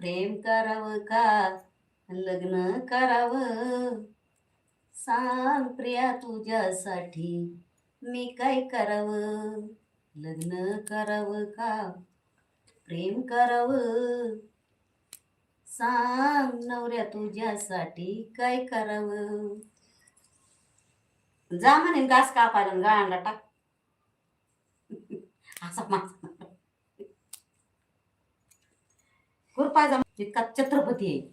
प्रेम करावं का लग्न करावं? सांग प्रिया तुझ्यासाठी मी काय करावं? लग्न करावं का प्रेम करावं? सांग नवऱ्या तुझ्यासाठी काय करावं? जा म्हणे घास कापायला आणि गाळांना टाक. असा माझा खुरपायचा तितका छत्रपती आहे.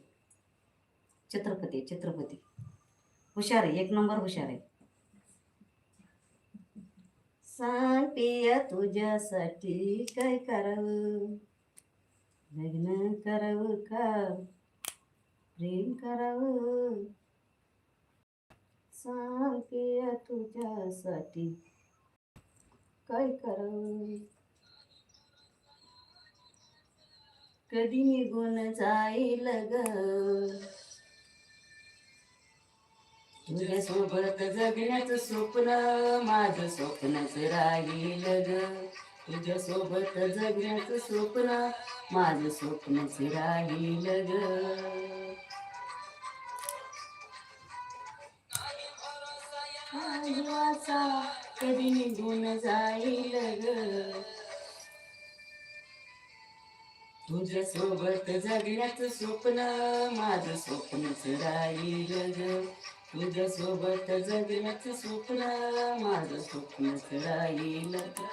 छत्रपती हुशार आहे, एक नंबर हुशार आहे. सांग पिया तुझ्यासाठी काय करावं? लग्न करावं का प्रेम करावं? सांग पिया तुझ्यासाठी काय करावं? कधी निघून जाईल ग तुझ्यासोबत जगण्याचं स्वप्न, माझं स्वप्नच राहील ग. तुझ्यासोबत जगण्याचं स्वप्न, माझं स्वप्नच राहील ग. जीवाचा कधी निघून जाईल ग तुझ्यासोबत जगण्याचं स्वप्न, माझं स्वप्नच राहील ग. तुझ्यासोबत जगण्याचं स्वप्न, माझं स्वप्नच राहील ग.